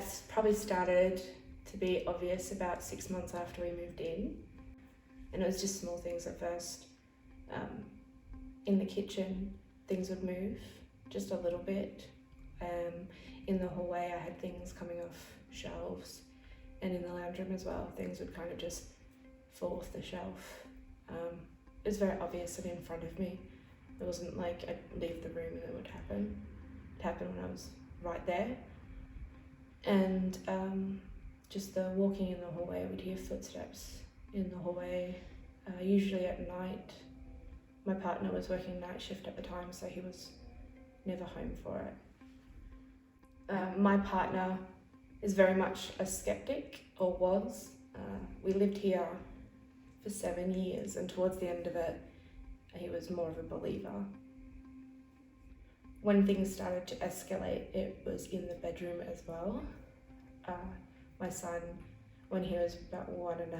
That's probably started to be obvious about 6 months after we moved in. And it was just small things at first. In the kitchen, things would move just a little bit. In the hallway, I had things coming off shelves. And in the lounge room as well, things would kind of just fall off the shelf. It was very obvious and in front of me. It wasn't like I'd leave the room and it would happen. It happened when I was right there. And just the walking in the hallway, I would hear footsteps in the hallway, usually at night. My partner was working night shift at the time, so he was never home for it. My partner is very much a skeptic, or was. We lived here for 7 years, and towards the end of it, he was more of a believer. When things started to escalate, it was in the bedroom as well. My son, when he was about 1.5,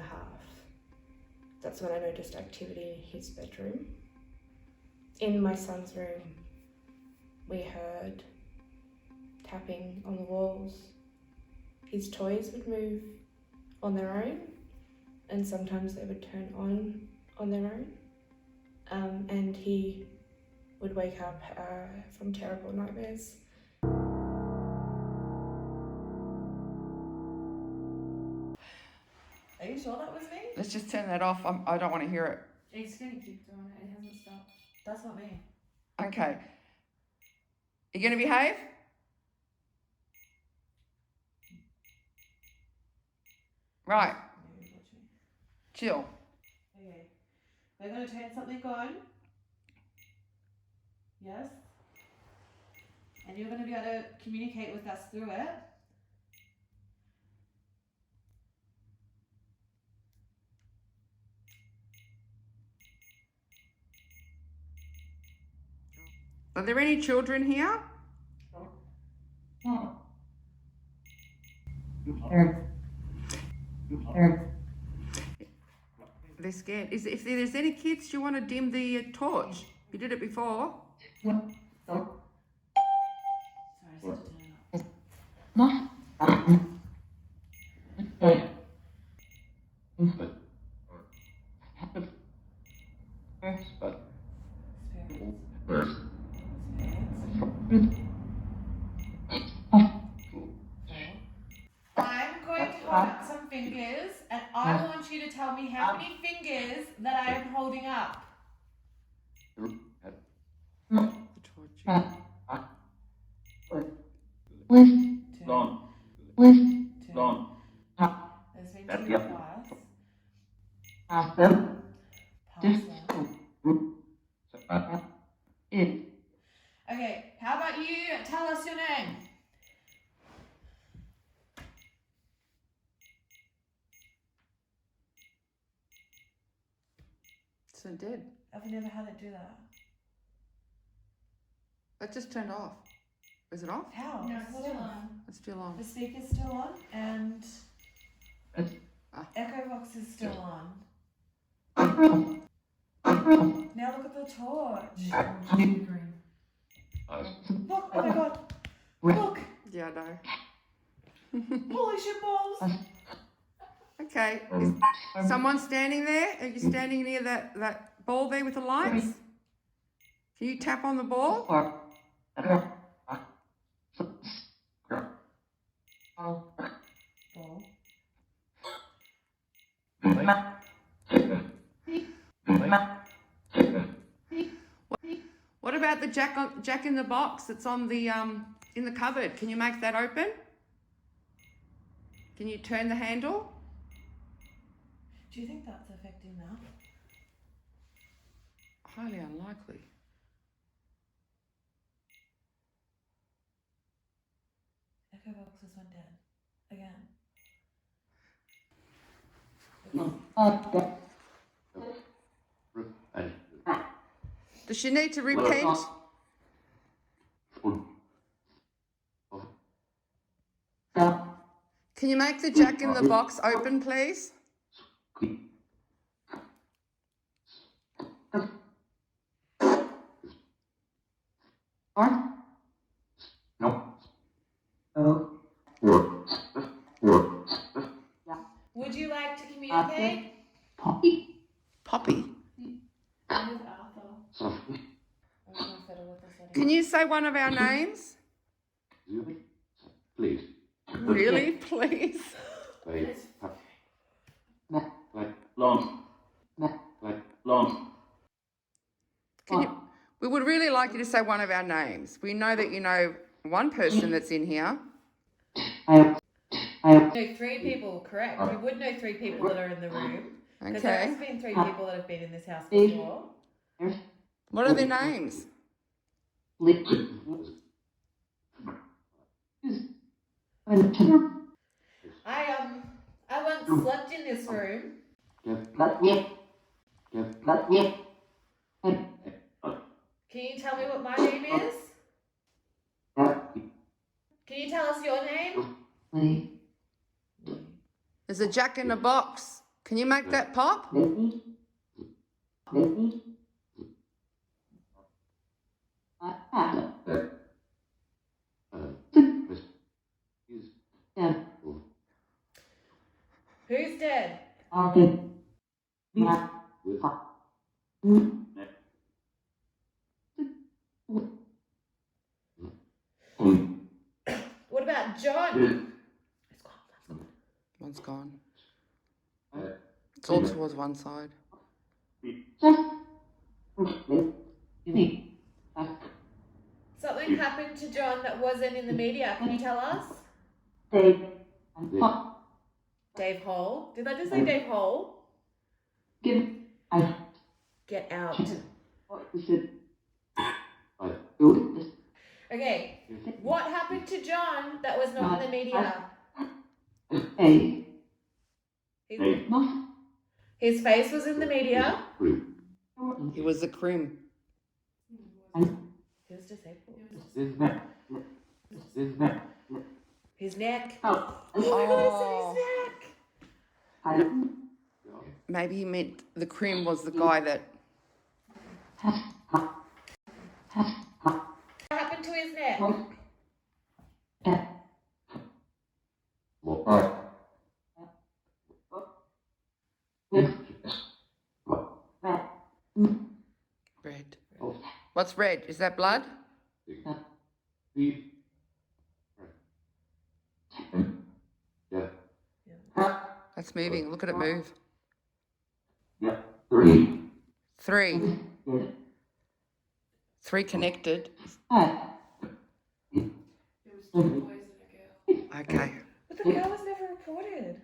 that's when I noticed activity in his bedroom. In my son's room, we heard tapping on the walls. His toys would move on their own, and sometimes they would turn on their own. And he would wake up from terrible nightmares. Are you sure that was me? Let's just turn that off. I don't want to hear it. It's going to keep doing it. It hasn't stopped. That's not me. Okay. You going to behave? Right. Chill. Okay. We're going to turn something on. Yes? And you're going to be able to communicate with us through it. Are there any children here? They're scared. If there's any kids, do you want to dim the torch? You did it before. Sorry, I said to turn it up. I'm going to hold up some fingers, and I want you to tell me how many fingers that I am holding up. The torch. Two. There's been 2 twice. Pass that. Okay, how about you tell us your name? So dead. I've never had it do that. That just turned off. Is it off? How? No, it's still on. It's still on. The speaker's still on, and Echo Box is still on. Now look at the torch. Green. Look, oh my god. Look. Yeah, I know. Holy shit balls. Okay. Is someone standing there? Are you standing near that ball there with the lights? Can you tap on the ball? Ball. What about the jack in the box that's on the in the cupboard? Can you make that open? Can you turn the handle? Do you think that's affecting that? Highly unlikely. Echo Box has went dead. Again. Does she need to repent? Can you make the jack in the box open, please? No. to communicate? Poppy. What is Arthur? Can you say one of our names? Please. Really, please? Long. Can you, we would really like you to say one of our names. We know that you know one person that's in here. No, 3 people, correct. You would know 3 people that are in the room. Because there Okay. has been 3 people that have been in this house before. What are their names? I once slept in this room. Can you tell me what my name is? Can you tell us your name? There's a Jack in the Box. Can you make that pop? Who's dead? What about John? One's gone. It's all towards one side. Something happened to John that wasn't in the media. Can you tell us? Dave Hole. Did I just say Dave Hole? Get out. Okay. What happened to John that was not in the media? His face was in the media. He was the crim. He was disabled. His neck. Oh. His neck. Maybe he meant the crim was the guy that... What happened to his neck? Red. What's red? Is that blood? That's moving. Look at it move. 3. 3 connected. Okay. But the girl was never reported.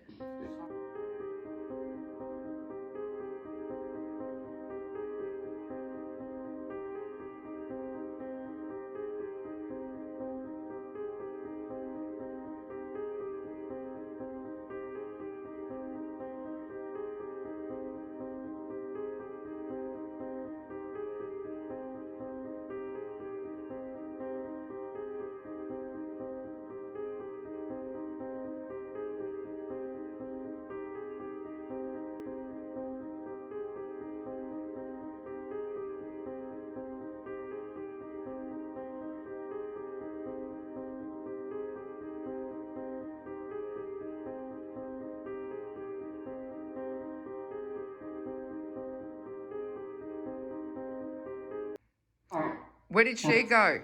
Where did she go?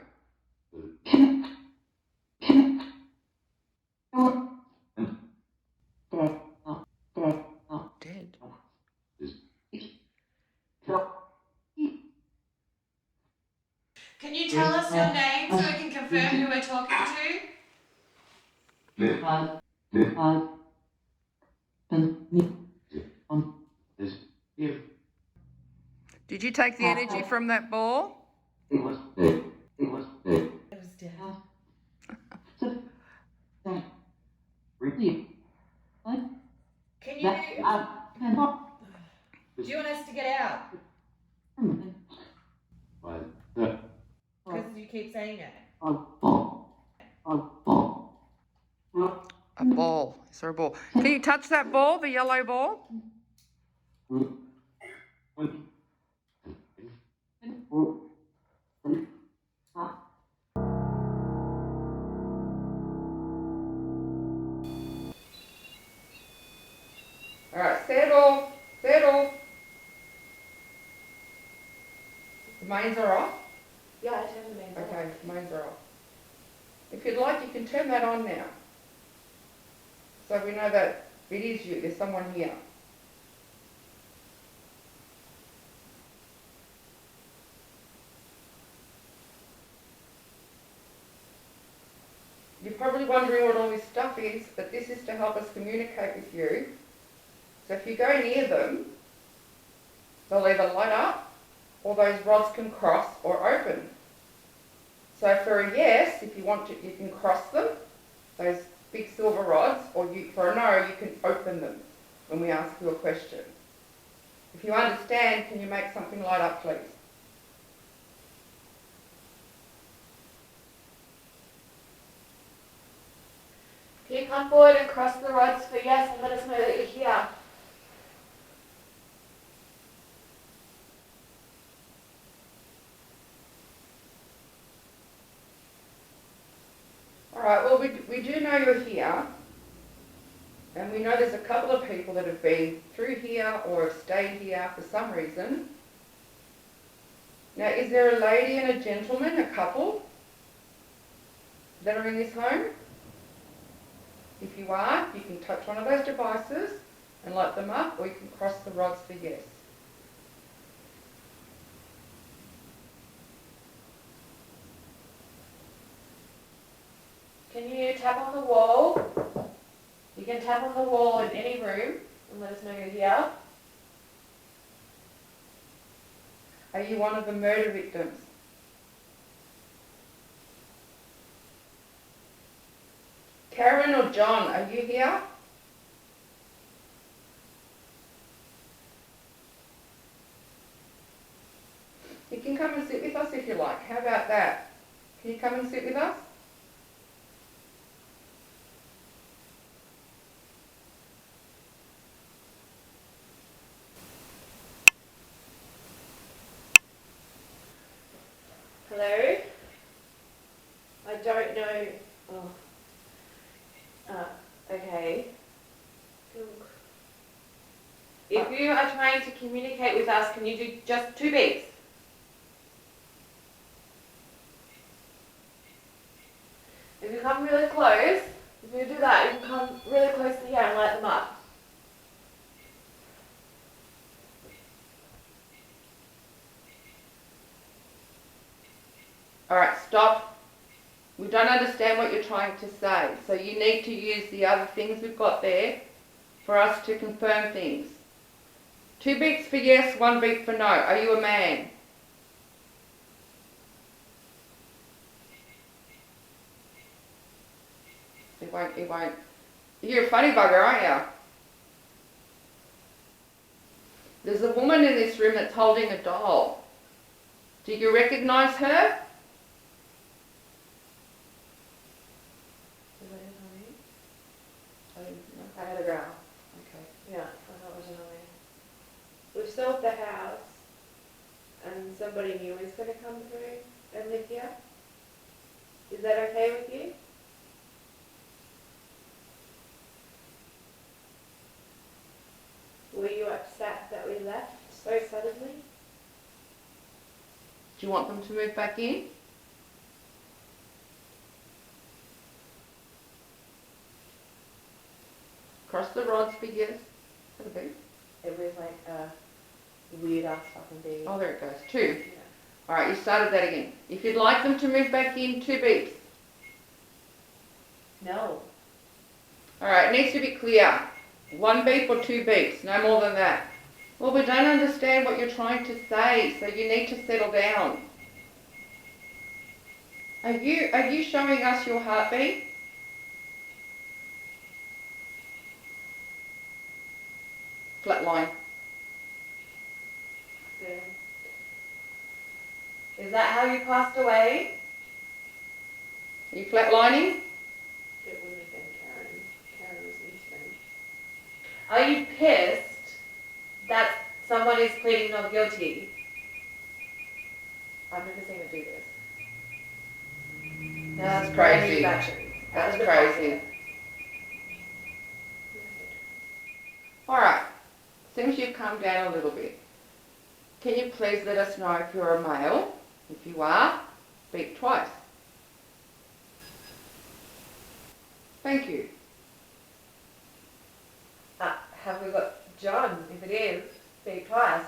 Dead. Can you tell us your name so we can confirm who we're talking to? Did you take the energy from that ball? It was dead. Can you... Do you want us to get out? Because you keep saying it. A ball. Is there a ball? Can you touch that ball, the yellow ball? Alright, settle. Settle. The mains are off? Yeah, I turned the main door. Okay, mains are off. If you'd like, you can turn that on now. So we know that it is you, there's someone here. You're probably wondering what all this stuff is, but this is to help us communicate with you. So if you go near them, they'll either light up, or those rods can cross or open. So for a yes, if you want to, you can cross them, those big silver rods, or for a no, you can open them when we ask you a question. If you understand, can you make something light up, please? Can you come forward and cross the rods for yes and let us know that you're here? Alright, well we do know you're here, and we know there's a couple of people that have been through here or have stayed here for some reason. Now, is there a lady and a gentleman, a couple, that are in this home? If you are, you can touch one of those devices and light them up, or you can cross the rods for yes. Can you tap on the wall? You can tap on the wall in any room and let us know you're here. Are you one of the murder victims? Karen or John, are you here? You can come and sit with us if you like. How about that? Can you come and sit with us? Hello? I don't know. Oh. Okay. If you are trying to communicate with us, can you do just 2 beeps? If you come really close, if you do that, you can come really close to here and light them up. Alright, stop. We don't understand what you're trying to say, so you need to use the other things we've got there for us to confirm things. 2 beeps for yes, 1 beep for no. Are you a man? He won't. You're a funny bugger, aren't you? There's a woman in this room that's holding a doll. Do you recognise her? I had a growl. Okay. Yeah, I thought it was annoying. We've sold the house, and somebody new is going to come through and live here. Is that okay with you? Were you upset that we left so suddenly? Do you want them to move back in? Cross the rods for yes. That'll be. It was like a weird ass fucking beat. Oh, there it goes. 2. Yeah. Alright, you started that again. If you'd like them to move back in, 2 beeps. No. Alright, it needs to be clear. 1 beep or 2 beeps, no more than that. Well, we don't understand what you're trying to say, so you need to settle down. Are you showing us your heartbeat? Flatline. Good. Is that how you passed away? Are you flatlining? It wouldn't have been Karen. Karen was Eastman. Are you pissed that someone is pleading not guilty? I've never seen it do this. That's crazy. That's crazy. Alright, seems you've calmed down a little bit. Can you please let us know if you're a male? If you are, speak twice. Thank you. Have we got John? If it is, speak twice.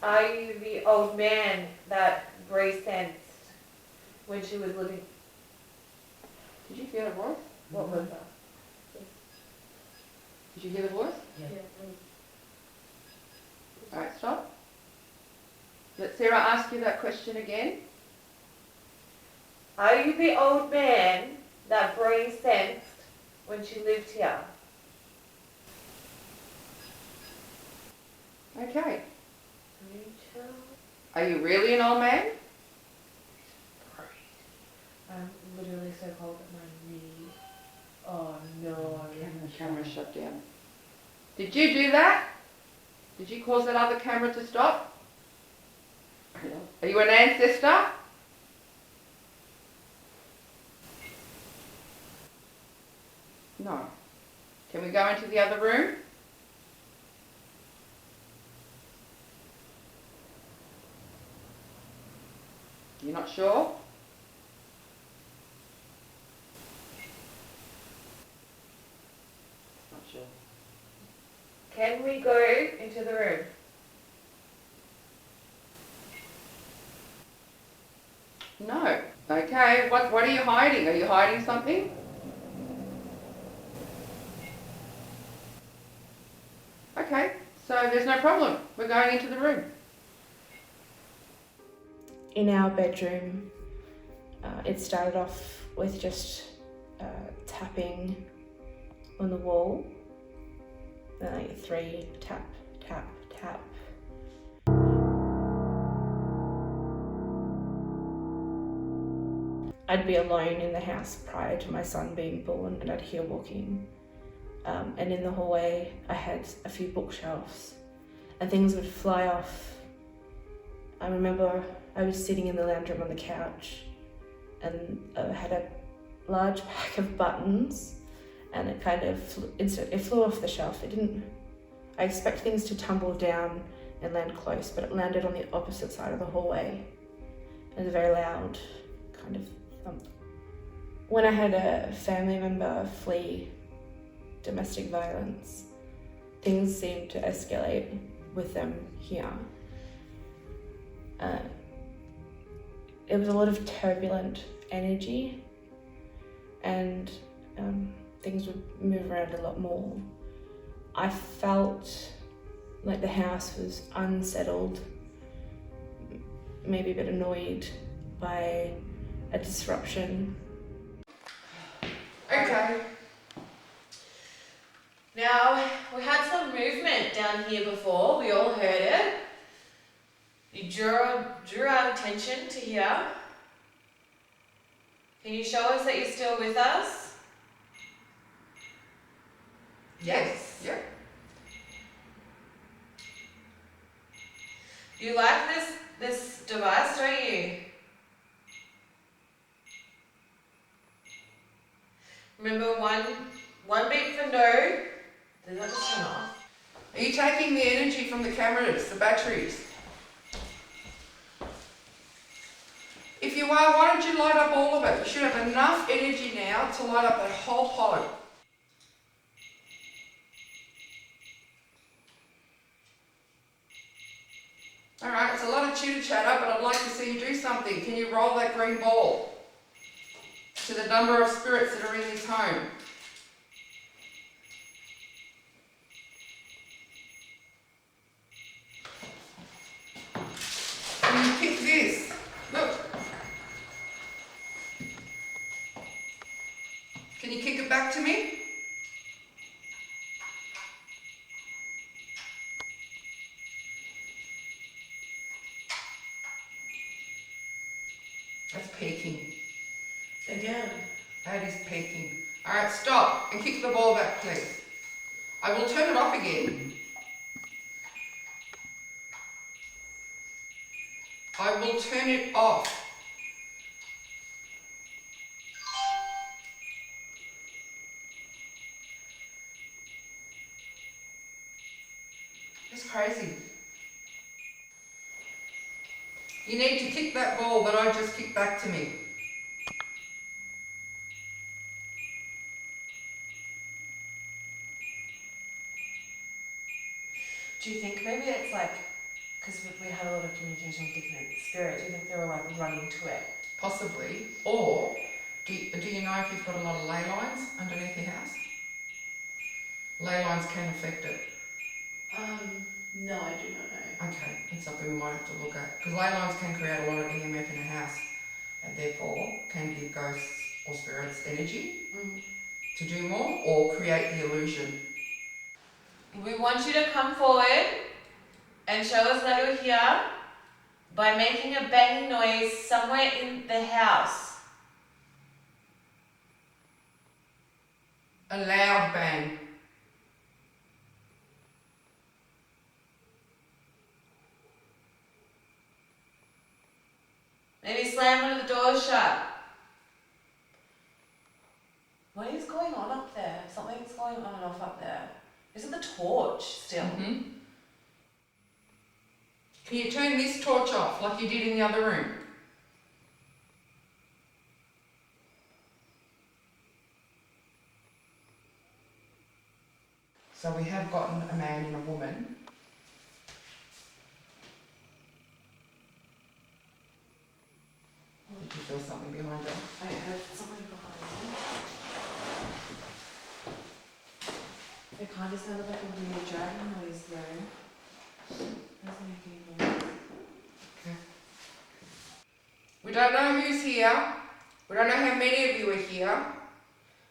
Are you the old man that Bree sensed when she was living? Did you hear the voice? What was that? Did you hear the voice? Yeah. Alright, stop. Let Sarah ask you that question again. Are you the old man that Bree sensed when she lived here? Okay. Rachel? Are you really an old man? I'm literally so cold at my knee. Oh no. The camera shut down. Did you do that? Did you cause that other camera to stop? Are you an ancestor? No. Can we go into the other room? You're not sure? Not sure. Can we go into the room? No. Okay, what are you hiding? Are you hiding something? Okay, so there's no problem. We're going into the room. In our bedroom, it started off with just tapping on the wall, then like 3 tap, tap, tap. I'd be alone in the house prior to my son being born, and I'd hear walking. And in the hallway, I had a few bookshelves, and things would fly off. I remember I was sitting in the lounge room on the couch, and I had a large pack of buttons, and it kind of it flew off the shelf. It didn't. I expect things to tumble down and land close, but it landed on the opposite side of the hallway. It was a very loud kind of thump. When I had a family member flee domestic violence, things seemed to escalate with them here. It was a lot of turbulent energy, and things would move around a lot more. I felt like the house was unsettled, maybe a bit annoyed by a disruption. Okay. Now, we had some movement down here before. We all heard it. You drew our attention to here. Can you show us that you're still with us? Yes. Yep. You like this device, don't you? Remember, one beat for no. Did that just turn off? Are you taking the energy from the cameras, the batteries? If you are, why don't you light up all of it? You should have enough energy now to light up that whole pod. Alright, it's a lot of chitter chatter, but I'd like to see you do something. Can you roll that green ball to the number of spirits that are in this home? Can you kick this? Look. Can you kick it back to me? That's peaking. Again. That is peaking. Alright, stop and kick the ball back, please. I will turn it off again. I will turn it off. crazy. You need to kick that ball that I just kicked back to me. Do you think maybe it's like, because we had a lot of communication with different spirits, do you think they were like running to it? Possibly. Or, do you know if you've got a lot of ley lines underneath your house? Ley lines can affect it. No, I do not know. Okay, it's something we might have to look at. Because ley lines can create a lot of EMF in a house, and therefore can give ghosts or spirits energy to do more, or create the illusion. We want you to come forward and show us that you're here by making a banging noise somewhere in the house. A loud bang. Maybe slam one of the doors shut. What is going on up there? Something's going on and off up there. Is it the torch still? Mm-hmm. Can you turn this torch off like you did in the other room? So we have gotten a man and a woman. Did you feel something behind them? I heard something behind me. It kind of sounded like a weird dragon noise though. It wasn't making noise. Okay. We don't know who's here. We don't know how many of you are here.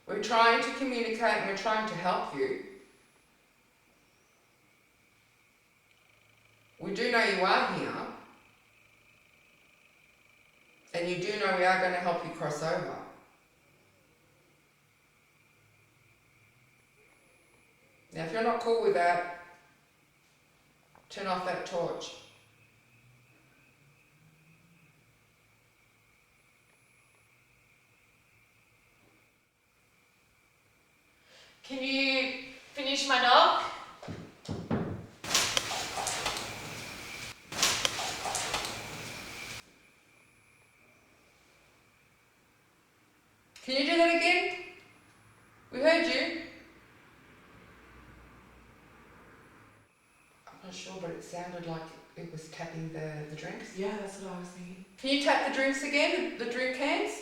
We're trying to communicate and we're trying to help you. We do know you are here. And you do know we are going to help you cross over. Now, if you're not cool with that, turn off that torch. Can you finish my knock? Can you do that again? We heard you. I'm not sure, but it sounded like it was tapping the drinks. Yeah, that's what I was thinking. Can you tap the drinks again, the drink cans?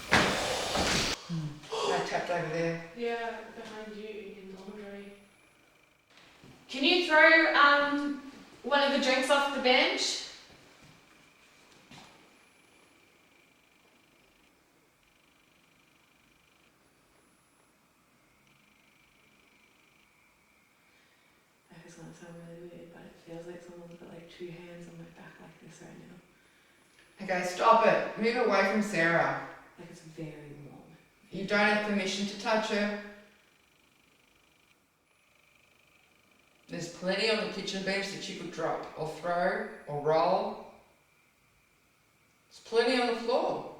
I tapped over there. Yeah, behind you in the laundry. Can you throw one of the drinks off the bench? It's gonna sound really weird, but it feels like someone's got like two hands on my back like this right now. Okay, stop it. Move away from Sarah. Like it's very warm. You don't have permission to touch her. There's plenty on the kitchen bench that you could drop or throw or roll. There's plenty on the floor.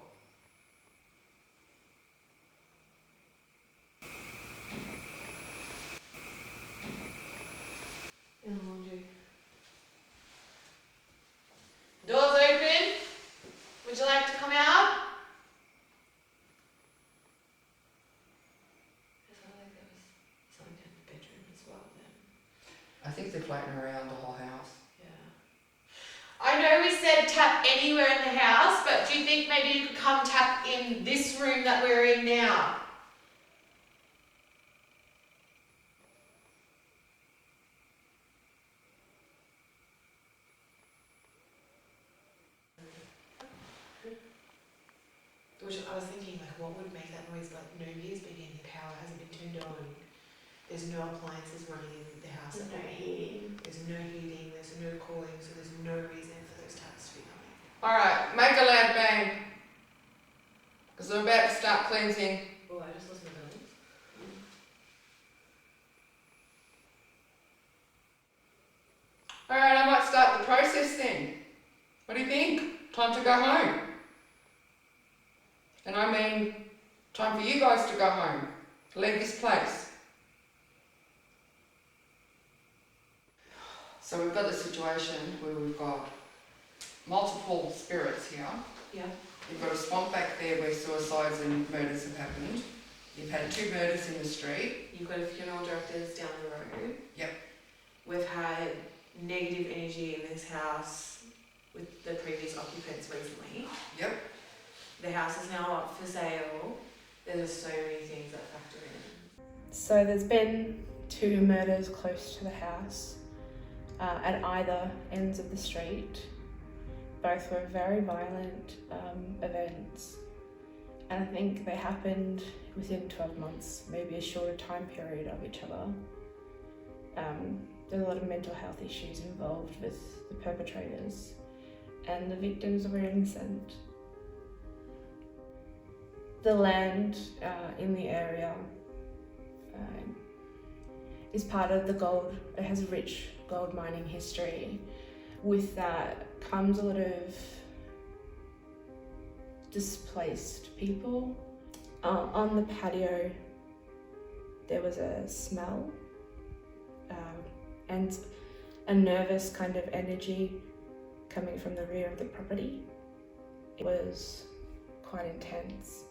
In the laundry. Doors open. Would you like to come out? I felt like there was something in the bedroom as well then. I think they're floating around the whole house. Yeah. I know we said tap anywhere in the house, but do you think maybe you could come tap in this room that we're in now? Which I was thinking, like, what would make that noise? Like, nobody's been in, the power hasn't been turned on. There's no appliances running in the house at all. There's no heating, there's no cooling, so there's no reason for those taps to be coming. Alright, make a loud bang. Because we're about to start cleansing. Oh, I just lost my balance. Alright, I might start the process then. What do you think? Time to go home. And I mean, time for you guys to go home. Leave this place. So we've got the situation where we've got multiple spirits here. Yeah. You've got a swamp back there where suicides and murders have happened. You've had 2 murders in the street. You've got a funeral directors down the road. Yep. We've had negative energy in this house with the previous occupants recently. Yep. The house is now up for sale. There's just so many things that factor in. So there's been 2 murders close to the house at either ends of the street. Both were very violent events, and I think they happened within 12 months, maybe a shorter time period of each other. There's a lot of mental health issues involved with the perpetrators, and the victims were innocent. The land in the area is part of the gold. It has a rich gold mining history. With that comes a lot of displaced people. On the patio, there was a smell and a nervous kind of energy coming from the rear of the property. It was quite intense.